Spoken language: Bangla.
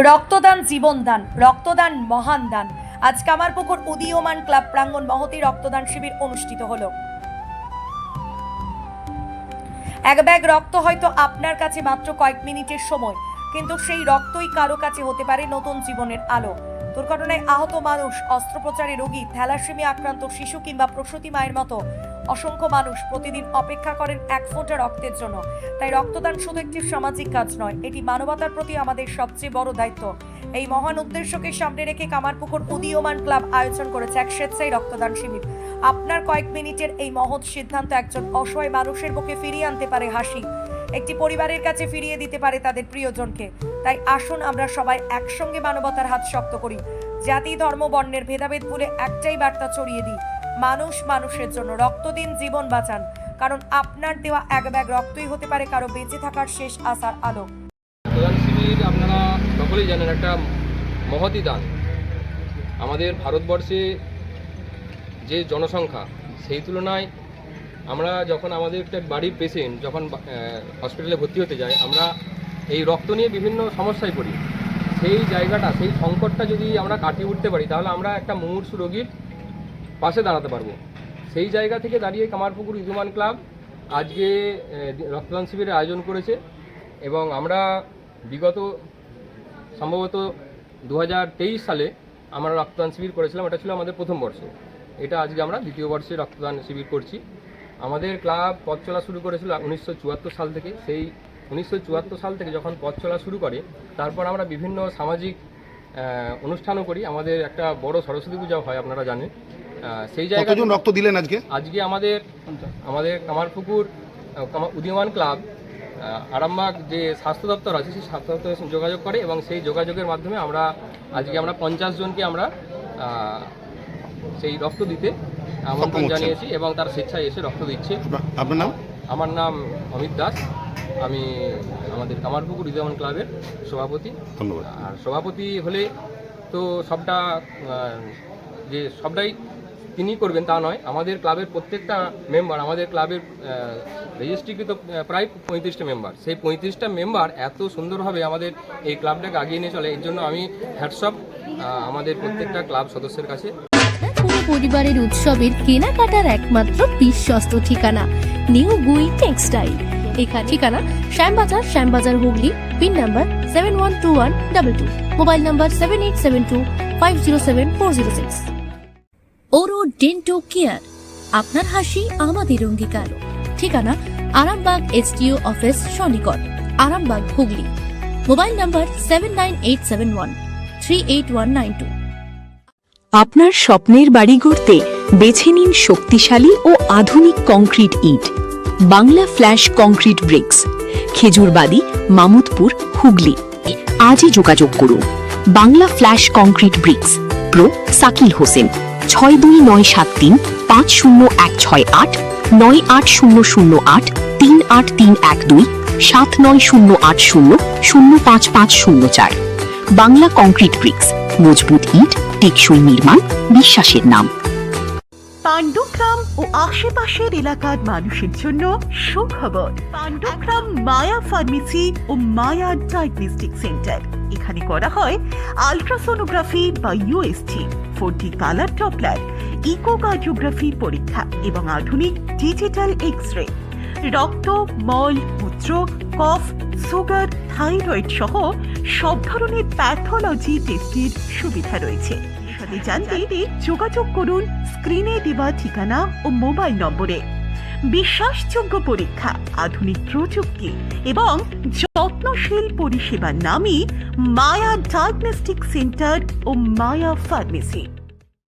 রক্তদান জীবনদান, রক্তদান মহান দান। আজ কামারপুকুর উদীয়মান ক্লাব প্রাঙ্গণ মহতী রক্তদান শিবির অনুষ্ঠিত হলো। এক ব্যাগ রক্ত হয়তো আপনার কাছে মাত্র কয়েক মিনিটের সময়, কিন্তু সেই রক্তই কারো কাছে হতে পারে নতুন জীবনের আলো। দুর্ঘটনায় আহত মানুষ, অস্ত্রোপচারে রোগী, থ্যালাসেমিয়া আক্রান্ত শিশু কিংবা প্রসূতি মায়ের মতো অসংখ্য মানুষ প্রতিদিন অপেক্ষা করেন এক ফোঁটা রক্তের জন্য। তাই রক্তদান শুধু একটি সামাজিক কাজ নয়, এটি মানবতার প্রতি আমাদের সবচেয়ে বড় দায়িত্ব। এই মহান উদ্দেশ্যকে সামনে রেখে কামারপুকুর উদীয়মান ক্লাব আয়োজন করেছে এক স্বেচ্ছায় রক্তদান শিবির। আপনার কয়েক মিনিটের এই মহৎ সিদ্ধান্ত একজন অসহায় মানুষের মুখে ফিরিয়ে আনতে পারে হাসি, একটি পরিবারের কাছে ফিরিয়ে দিতে পারে তাদের প্রিয়জনকে। তাই আসুন আমরা সবাই একসঙ্গে মানবতার হাত শক্ত করি, জাতি ধর্ম বর্ণের ভেদাভেদ ভুলে একটাই বার্তা ছড়িয়ে দিই, মানুষ মানুষের জন্য রক্ত দিন, জীবন বাঁচান। কারণ আপনার দেওয়া এক ব্যাগ রক্তই হতে পারে কারো বেঁচে থাকার শেষ আশার আলো। রক্তদান শিবির আপনারা সকলেই জানেন একটা মহতী দান। আমাদের ভারতবর্ষে যে জনসংখ্যা, সেই তুলনায় আমরা যখন আমাদের একটা বাড়ির পেশেন্ট যখন হসপিটালে ভর্তি হতে যায়, আমরা এই রক্ত নিয়ে বিভিন্ন সমস্যায় পড়ি। সেই জায়গাটা, সেই সংকটটা যদি আমরা কাটিয়ে উঠতে পারি, তাহলে আমরা একটা মুমূর্ষু রোগীর পাশে দাঁড়াতে পারবো। সেই জায়গা থেকে দাঁড়িয়ে কামারপুকুর উদীয়মান ক্লাব আজকে রক্তদান শিবিরের আয়োজন করেছে। এবং আমরা বিগত সম্ভবত 2023 সালে আমরা রক্তদান শিবির করেছিলাম। এটা ছিল আমাদের প্রথম বর্ষ। এটা আজকে আমরা দ্বিতীয় বর্ষে রক্তদান শিবির করছি। আমাদের ক্লাব পথ চলা শুরু করেছিল 1974 সাল থেকে। সেই 1974 সাল থেকে যখন পথ চলা শুরু করে, তারপর আমরা বিভিন্ন সামাজিক অনুষ্ঠানও করি। আমাদের একটা বড় সরস্বতী পূজা হয়, আপনারা জানেন। সেই জায়গায় কতজন রক্ত দিলেন আজকে? আজকে আমাদের কামারপুকুর উদীয়মান ক্লাব আরামবাগ যে স্বাস্থ্য দপ্তর আছে, সেই স্বাস্থ্য দপ্তরের সঙ্গে যোগাযোগ করে এবং সেই যোগাযোগের মাধ্যমে আমরা 50 জনকে আমরা সেই রক্ত দিতে আমন্ত্রণ জানিয়েছি এবং তার স্বেচ্ছায় এসে রক্ত দিচ্ছে। আপনার নাম? আমার নাম অমিত দাস। আমি আমাদের কামারপুকুর উদীয়মান ক্লাবের সভাপতি। ধন্যবাদ। আর সভাপতি হলে তো সবটাই তিনি করবেন তা নয়। আমাদের ক্লাবের প্রত্যেকটা মেম্বার, আমাদের ক্লাবের রেজিস্ট্রিকৃত প্রায় 35টা মেম্বার, সেই 35টা মেম্বার এত সুন্দরভাবে আমাদের এই ক্লাবটাকে আগিয়ে নিয়ে চলে। এর জন্য আমি হ্যাটসঅপ আমাদের প্রত্যেকটা ক্লাব সদস্যের কাছে। পুরো পরিবারের উৎসবের কেনাকাটার একমাত্র বিশ্বস্ত ঠিকানা নিউ গুই টেক্সটাইল। এখানে ঠিকানা Shyambazar Hooghly, pin number 712122, mobile number 7872507406। Oro Dento Care, আপনার হাসি আমাদের অঙ্গীকার। ঠিকানা আরামবাগ এসডিও অফিস সনিকট, আরামবাগ হুগলি, মোবাইল নাম্বার 7987138192। আপনার স্বপ্নের বাড়ি গড়তে বেছে নিন শক্তিশালী ও আধুনিক কংক্রিট ইট, Bangla Flash Concrete Bricks, Khejurbari, Mamudpur, Hooghly. আজই যোগাযোগ করুন। Bangla Flash Concrete Bricks, pro Sakil Hossain, 6297350168, 98008 38312, 7908005504। Bangla Concrete Bricks, মজবুত ইট, টেকসই নির্মাণ, বিশ্বাসের নাম। পাণ্ডুগ্রাম ও আশেপাশের এলাকার মানুষের জন্য সুখবর। পাণ্ডুগ্রাম মায়া ফার্মেসি ও মায়া ডায়াগনস্টিক সেন্টার। এখানে করা হয় আলট্রাসোনোগ্রাফি বা ইউএসজি, 4D কালার ডপলার, ইকোকার্ডিওগ্রাফির পরীক্ষা এবং আধুনিক ডিজিটাল এক্স-রে। রক্ত, মল, মূত্র, কফ, সুগার, থাইরয়েড সহ সব ধরনের প্যাথোলজি টেস্টের সুবিধা রয়েছে। জানতে যোগাযোগ করুন স্ক্রিনে দেওয়া ঠিকানা ও মোবাইল নম্বরে। বিশ্বাসযোগ্য পরীক্ষা, আধুনিক প্রযুক্তি এবং যত্নশীল পরিষেবার নামই মায়া ডায়াগনস্টিক সেন্টার ও মায়া ফার্মেসি।